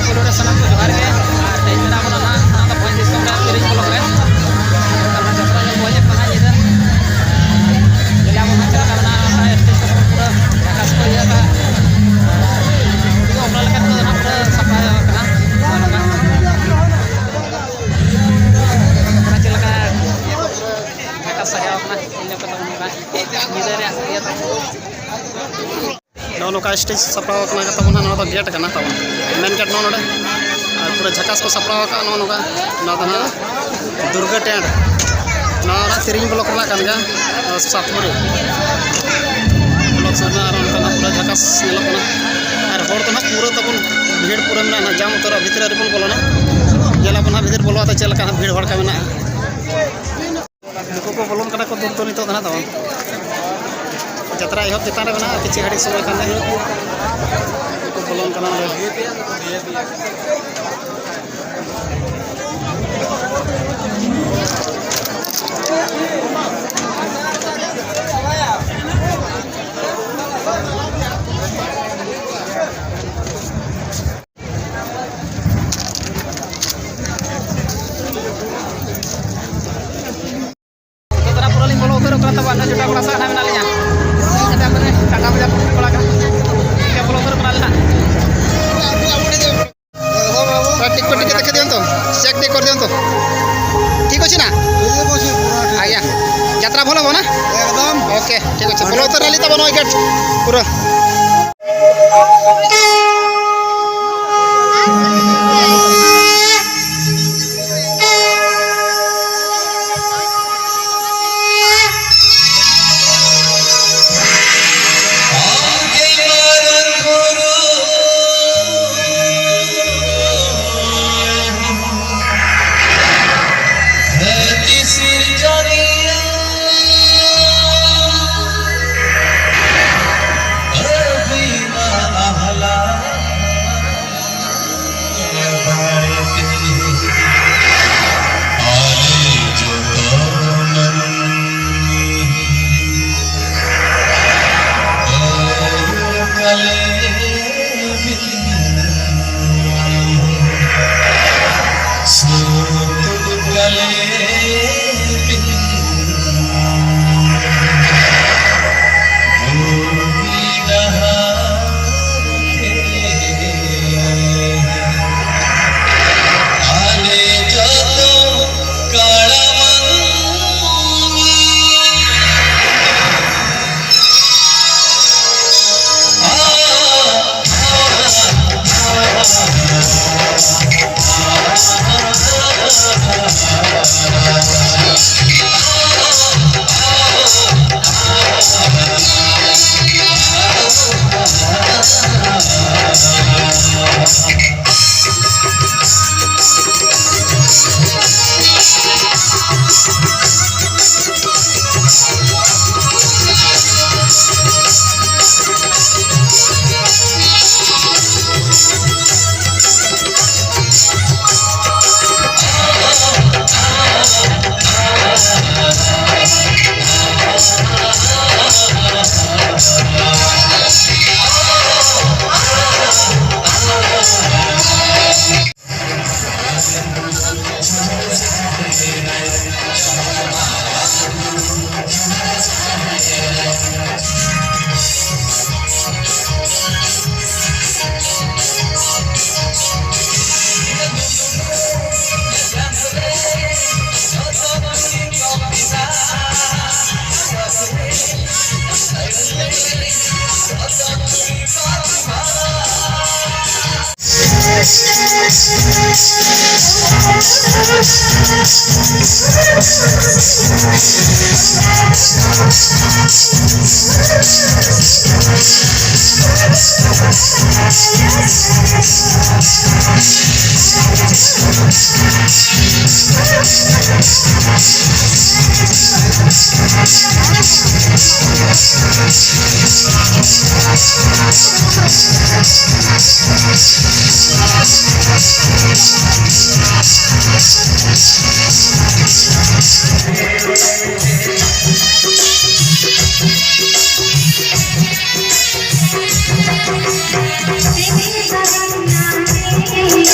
पुलों रे सनम को जोहार के और तेज मेरा बना ना तो भोज दिसम रे किरिंग ब्लॉक रे करना जत्रा ने भोज कना इधर जिला में चला करना स्टेशन पूरा आकाश को ये का तो अपना लेकर तो ना पूरा सफाई करना अपना चला का आकाश सजा अपना इन लोग को तो उनका इधर ये तो नौका स्टेज सपड़ा तबना ना गेट करना तब मेन गेट नोड़े पूरा झकास को सपड़ा नौका दुर्गा टेंट ना तिरिंग ब्लॉक गया सातपुरी ब्लॉक से पूरा झकास और हर तो ना पूरा तबन भीड़ पूरा में जाम उतर भीतर बन बोलोना जेला बना भीतर बोलो चलका भीड़ हड़का में को बोलोन को दूर तो नित तब जतरा एहब चितान में किसी घड़ी समय बोलोन पूरा लिंग बोलो उतर तब जुटा बड़ा सा में लिया टाटा बजा पड़ा क्या बोलो उतर बना लेना टिकट टिकट देखे दियंतो चेक टिक कर दियंतो ठीक अछि ना आज्ञा यात्रा भलो हो ना एकदम ओके ठीक अछि बोलो उतर रली तब नय गेट पूरा Thank you.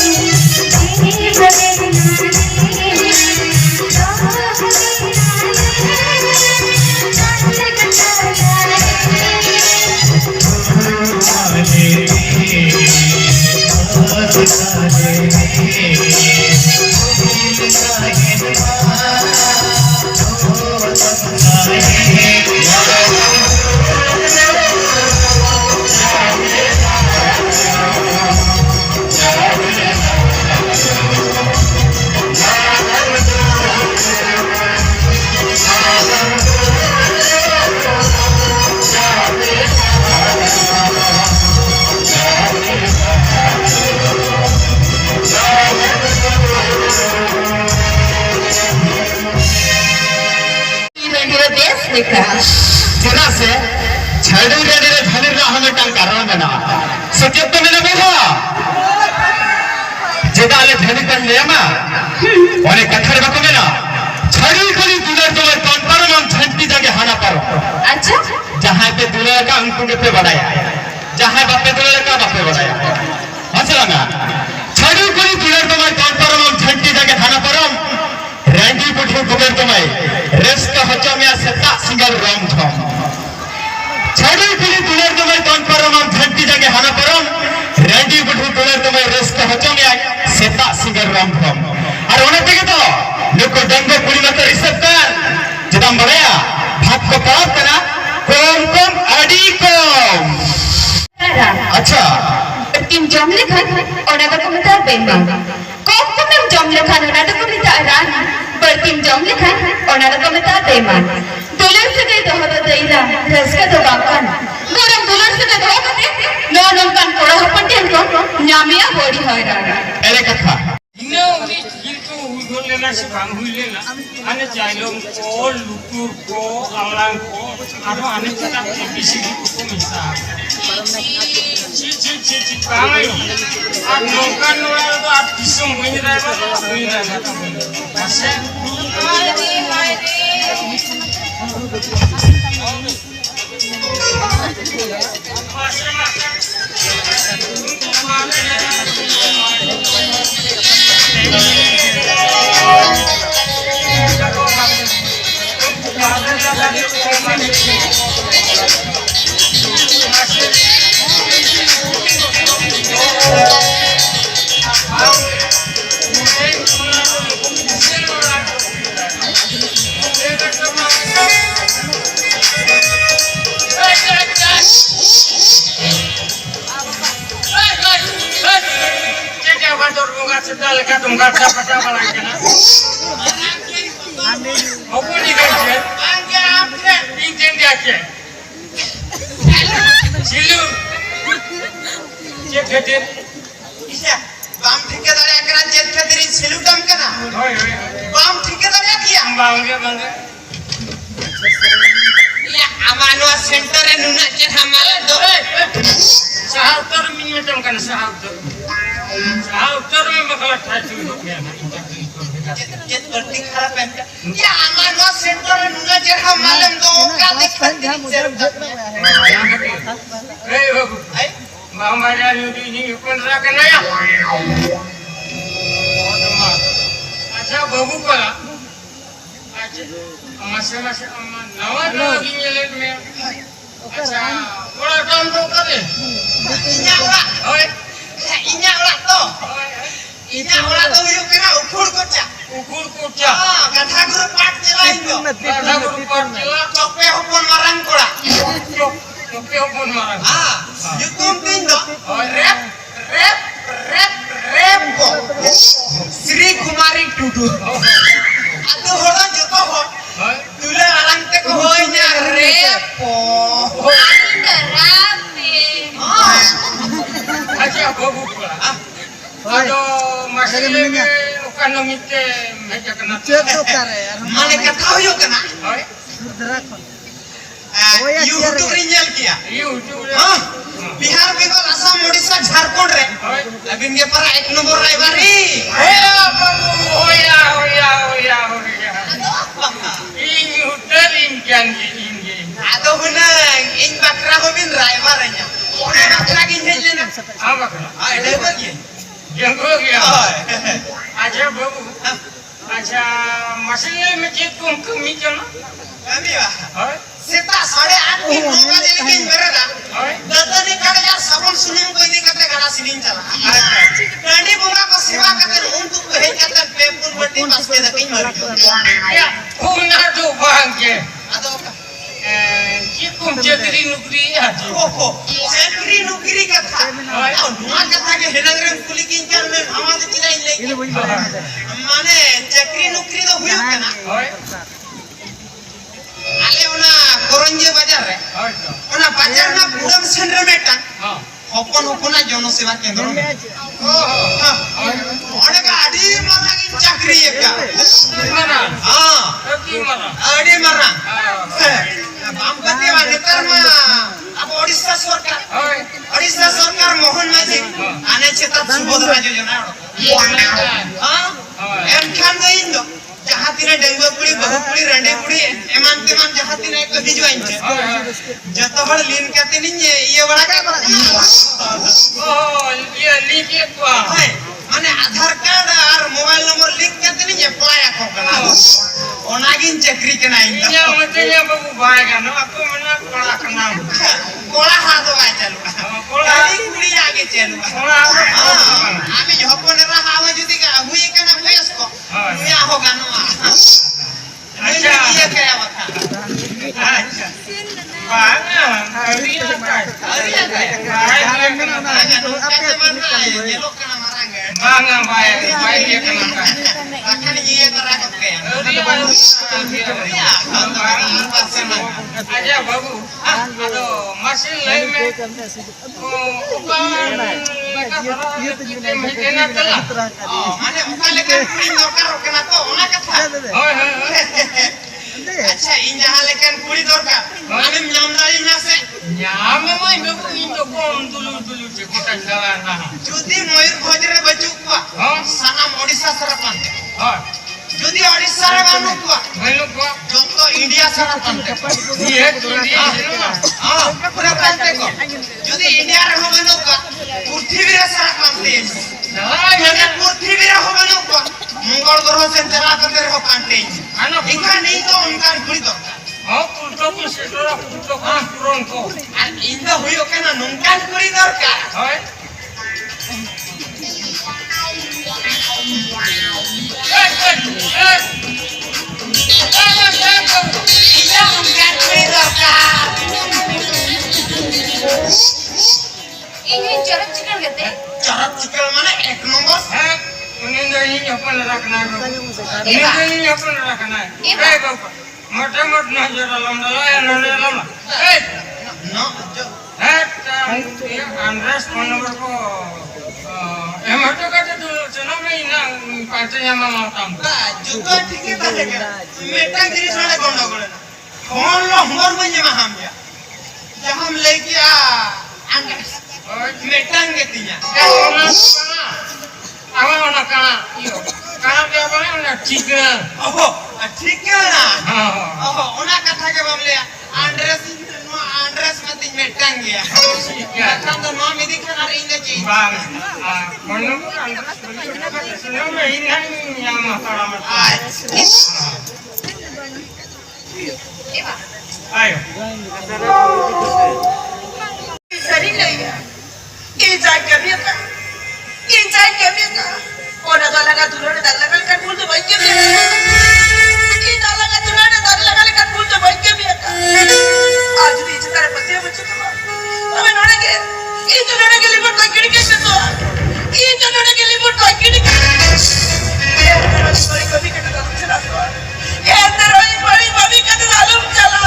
धनी पर लेमा और कथर बाको में ना छड़ी खड़ी दुलर तुम्हें कौन पारो हम झंटी जाके हाना पारो। अच्छा जहाँ पे दुलर का उनको के पे बढ़ाया जहाँ बापे दुलर का बापे बढ़ाया हंसला ना छड़ी खड़ी दुलर तुम्हें कौन पारो हम झंटी जाके हाना पारो रैंडी पुठी कुबेर तुम्हें रेस्ट हचा में सत्ता सिंगल राम थम छड़ी खड़ी दुलर तुम्हें कौन पारो हम झंटी जाके हाना पारो रैंडी पुठी कुबेर तुम्हें रेस्ट हचा में सत्ता सिंगल राम थम और उन्हें देखे तो लोग को डंगो कुड़ी मत रिसेप्ट कर जदाम बढ़ाया भाग को पाप करा कौन कौन अड़ी कौन अच्छा tim jam lekhan ona da komita bemba kok kumem jam lekhan ona da komita ran bertim jam lekhan ona da komita bemba dolar se de dohada deida raska do bakan goram dolar se de dohade no no kan kora hapaten ko nyamia body hoy rana ere katha ino ri jitu udole na se banghuile na ane jailom ko lutur ko amlang ko aro ane chata bisi ko misa ci kamay at lokan wala to at kisum bini rama ase sedal ka tungkat siapa lagi na apa ni kerja angge amke ingin dia ke silu cek hadir iya bam ठेकेदार एकरा check खातिर सिलू कम कना होय bam ठेकेदार किया bangge या अमानो centre रे नुना के हमारे दो sahautar minum kan sahautar में बकला ठाची है ये भर्ती खराब है या अमानो सेंटर रे नुना के हमारे दो का दिक्कत ए बाबू आई मामारा ni pun rakana ya अच्छा बाबू का अच्छा मसे नवा लगी मिले में अच्छा बड़ा काम तो करे इnya ora to inya ora to yuk kena ukur koca gadha guru pat celain to gadha guru pat cela cope hopon marang kola cope hopon marang yukum tin to rep ko Sri Kumari Tudu atu hora joto ho tula alang te ko hoinya rep po अच्छा बाबू का आदो मसले में उकानो मिते मेजा कना check तो करे यार माने कथा होयो कना होय यूट्यूब रे नेल किया यूट्यूब हां बिहार बेंगल असम ओडिशा झारखंड रे अबिन के पर एक नंबर राइवरी होया बाबू होया इन होटल इन janji आदो हुना इन बकरा हो बिन राइवर रे ओने बकरा की हेले ना apa kana हां ड्राइवर की jenggo gya aja babu aja मसले में जे तुम कमी जना कमी बा होय सेता 8:30 की 9 बजे लेकिन मेरे ना होय दतनी कट जा सबन सुनिम कोई दिक्कत गाड़ा सिलिंग चला कांडी बोंगा को सेवा करते उन तू कहे करते पेपुर बट्टी पास के दकिन मर ya kuna do bangke आदो ji kum jagri nukri haji ओहो चाकरी नौकरी का था और नुआ कथा के हेनगरन कुली किंचन में हवा दे चिलाई ले माने चाकरी नौकरी तो हुई के ना होय आले ओना कोरंजे बाजार रे होय ओना बाजार ना पुरम सेंटर में टन हां हपन जन सेवा केंद्र में ओने का आडी माला की चाकरी एक mana हां ki mana आडी मारा बामपति वा नेतर मा अब ओडिशा सरकार होय ओडिशा सरकार मोहन माझी आणि शेतात सुभद्रा योजना एमखान गईन दो जहां तिने डेंगू कुड़ी बहु कुड़ी रंडे कुड़ी एमान तेमान जहां तिने को हिजवाइन छे जतो हड़ लीन करते नहीं ये बड़ा का ये लिख के को माने आधार कार्ड और मोबाइल नंबर लिंक करते नहीं अप्लाई को कना ओनागिन चक्री के नहीं ये मत ये बाबू भाई का ना आपको मना कोड़ा करना कोड़ा हाथ वाई चलो कोड़ा कुड़ी आगे चलो कोड़ा आमी झोपने रहा हम जुदी का हुई कना फेस को क्या होगा ना अच्छा ये क्या बता अच्छा बांगा अरिया का ये लोग कना मारेंगे बांगा भाई भाई ये करना का akan iya terangkat kayak aja babu aduh masih lain mana ukale kan kuring dorkar kena to ona katha acha inja lekan kuri dorkar ame nyamdari nase nyame mai babu indo kom dulu je kota jalan judi moyur bhojre bachuk ko sanam odisha sarapan যদি ওড়িশার মানুষ যত India সারা পান্তে পুরা পান্তে যদি ইন্ডিয়ার হবে নৌকা পৃথিবীর সারা পান্তে যদি পৃথিবীর হবে নৌকা মঙ্গল গ্রহ से चला करते रहो पांते इनका नहीं तो उनका घुड़ी दरकार পুরো সেটা পুরো পূরণ কো আর ইন্দা হইও কেন নৌকা ঘুড়ি দরকার হয় ini corak cikal gitu corak cikal mana ek nomor ini अपन रखना ini अपन रखना ए बाबा मोटे मोटे ना जरा लंबा या नले लंबा ए no Andres phone number ko एमटो काटे तो चलो मैं ना पाटे या मामा काम जुतो ठीक है बात है मेटा गिरी सोले गंडगोल फोन लो हमर में जमा हम जा जब हम लेके आ अंग्रेज मेटांगे तिया आवना काना यो काना पे बने चिकन ओहो ठीक है ना हां ओहो ओना कथा के बमले Andres mati metang ya. Kan तो नाम इदी खाना इंगे जी. बांग मनु Andres सुनो मैं इन्हें yang masalah ayo सरी नहीं है ये जाए क्या था और डाला का दूर डाल लगा कर फूल तो भाई के भी ये डाला का दूर डाल लगा कर फूल तो भाई के भी आज भी इस तरह पत्ते बच्चे का अब नोड़े के ये जो नोड़े के लिए बोल तो किड़ के तो ये जो नोड़े के लिए बोल तो किड़ के ये मेरा बड़ी कभी के तो चला तो ये तेरा बड़ी भाभी का तो मालूम चला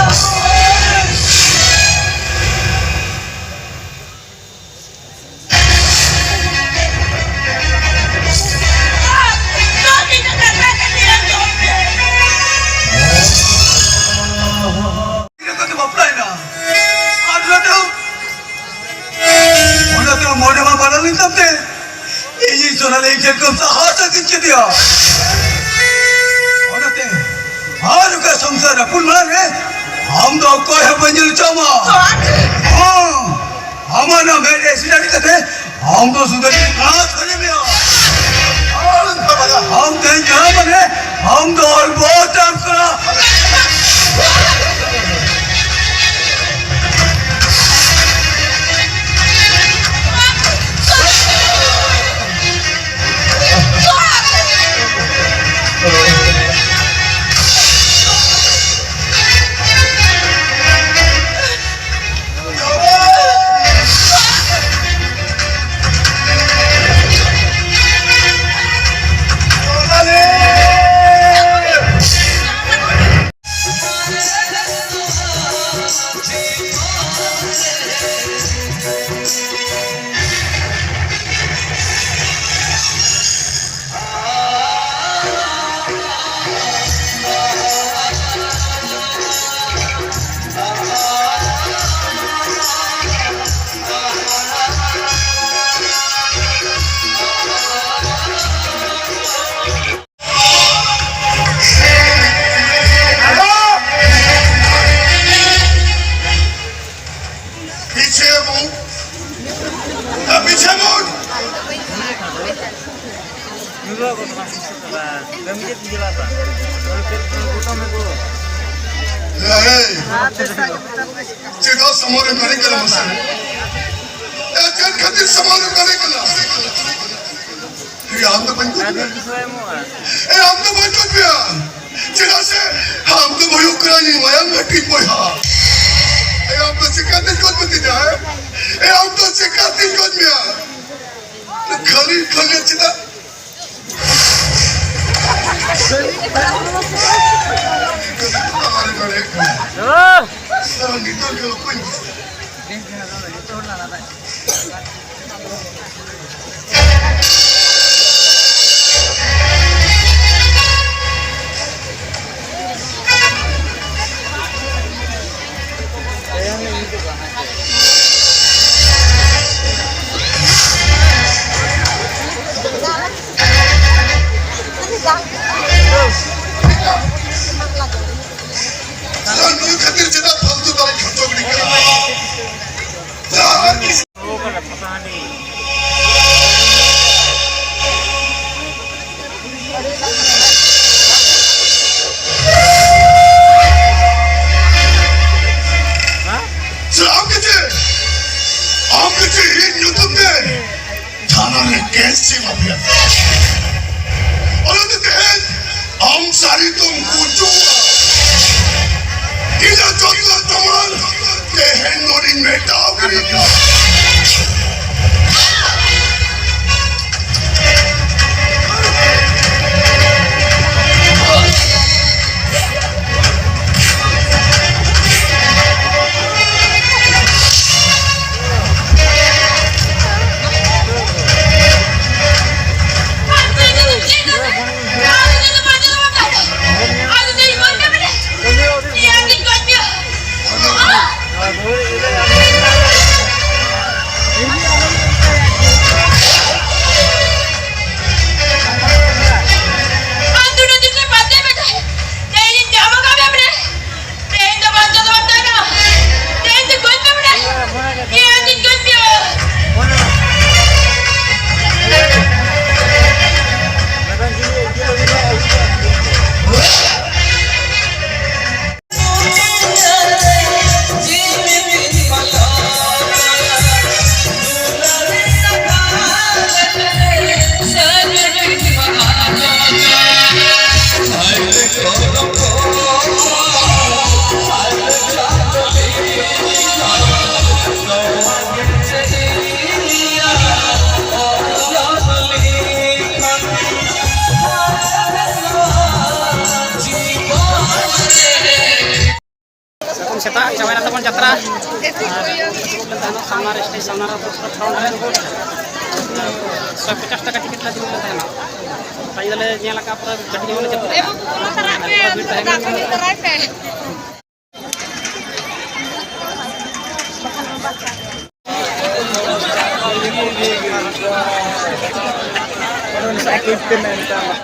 संसार हम तो कोई बंजल चमा हमारा मेरे सिटी कहते हम तो सुधर कहाँ खड़े में हम कहीं कहाँ बने हम तो और बहुत टाइम करा चेदा समारे करे कला मसाले ए जन खातिर समारे करे कला ये हम तो बंद कर ए हम तो बंद कर दिया चेदा से हम तो भयो करानी माया घटी पोया ए हम तो सिकाते कोन मत जाए ए हम तो सिकाते कोन मिया खाली खाली चेदा Sarang itu kalau pun. Sarang itu kadir cita faltu balik khacok dikira. Am kece in YouTube de thana ne कैसे माफिया और तो देख am सारी तुम कुचो इधर चोटला तमाल ते हैं नोरिन में टावरी सेता चावना तबन यात्रा सामना स्टेज सामना 150 टाका टिकट लगी तहना ताइले नेला का पूरा गड्डी में चलता